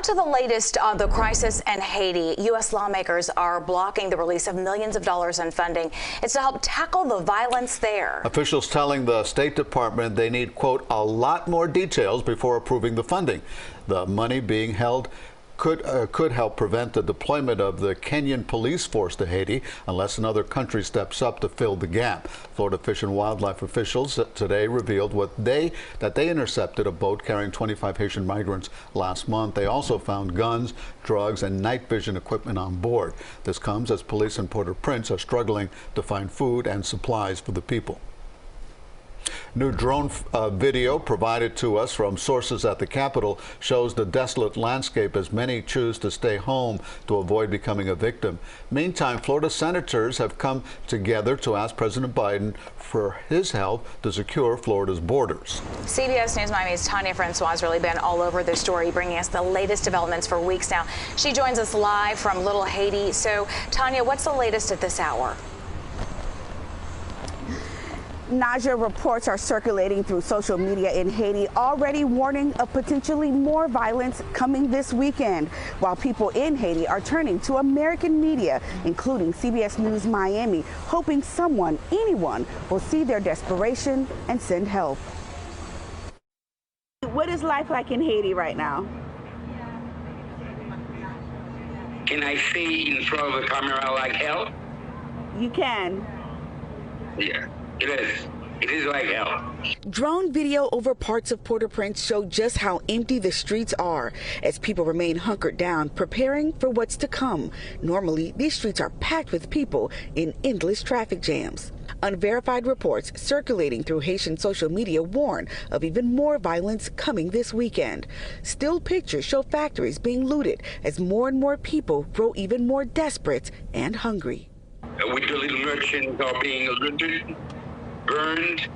to the latest on the crisis in Haiti. U.S. lawmakers are blocking the release of millions of dollars in funding. It's to help tackle the violence there. Officials telling the State Department they need, quote, a lot more details before approving the funding. The money being held could help prevent the deployment of the Kenyan police force to Haiti unless another country steps up to fill the gap. Florida Fish and Wildlife officials today revealed that they intercepted a boat carrying 25 Haitian migrants last month. They also found guns, drugs, and night vision equipment on board. This comes as police in Port-au-Prince are struggling to find food and supplies for the people. New drone video provided to us from sources at the Capitol shows the desolate landscape as many choose to stay home to avoid becoming a victim. Meantime, Florida senators have come together to ask President Biden for his help to secure Florida's borders. CBS News Miami's Tania Francois has really been all over this story, bringing us the latest developments for weeks now. She joins us live from Little Haiti. So, Tania, what's the latest at this hour? Naja, reports are circulating through social media in Haiti already warning of potentially more violence coming this weekend, while people in Haiti are turning to American media, including CBS News Miami, hoping anyone will see their desperation and send help. What is life like in Haiti right now? Can I say in front of the camera like hell? You can. Yeah. It is. It is like hell. Drone video over parts of Port-au-Prince showed just how empty the streets are as people remain hunkered down, preparing for what's to come. Normally, these streets are packed with people in endless traffic jams. Unverified reports circulating through Haitian social media warn of even more violence coming this weekend. Still pictures show factories being looted as more and more people grow even more desperate and hungry. With the little merchants are being looted, burned,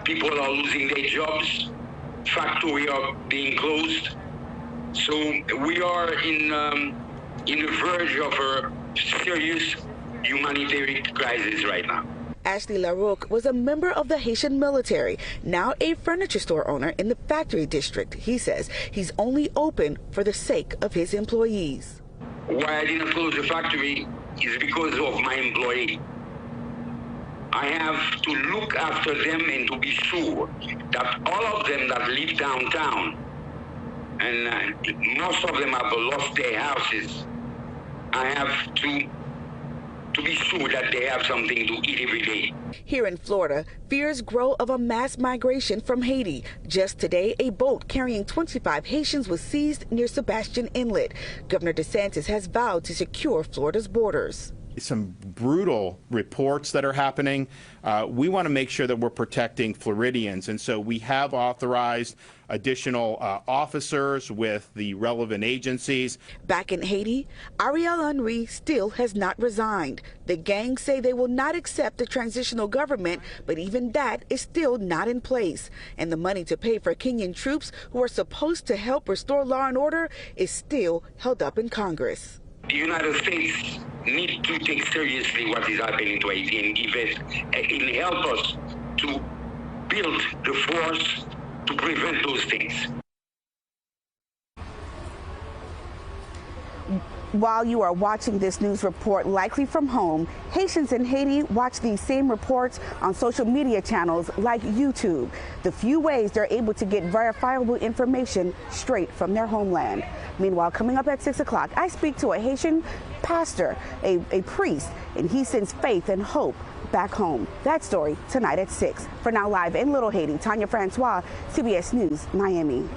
people are losing their jobs, factories are being closed. So we are in the verge of a serious humanitarian crisis right now. Ashley LaRoque was a member of the Haitian military, now a furniture store owner in the factory district. He says he's only open for the sake of his employees. Why I didn't close the factory is because of my employee. I have to look after them and to be sure that all of them that live downtown, and most of them have lost their houses, I have to be sure that they have something to eat every day. Here in Florida, fears grow of a mass migration from Haiti. Just today, a boat carrying 25 Haitians was seized near Sebastian Inlet. Governor DeSantis has vowed to secure Florida's borders. Some brutal reports that are happening. We want to make sure that we're protecting Floridians, and so we have authorized additional officers with the relevant agencies. Back in Haiti, Ariel Henry still has not resigned. The gang say they will not accept a transitional government, but even that is still not in place. And the money to pay for Kenyan troops who are supposed to help restore law and order is still held up in Congress. The United States need to take seriously what is happening to Haiti and give us and help us to build the force to prevent those things. While you are watching this news report, likely from home, Haitians in Haiti watch these same reports on social media channels like YouTube, the few ways they're able to get verifiable information straight from their homeland. Meanwhile, coming up at 6 o'clock, I speak to a Haitian pastor, a priest, and he sends faith and hope back home. That story tonight at 6. For now, live in Little Haiti, Tania Francois, CBS News, Miami.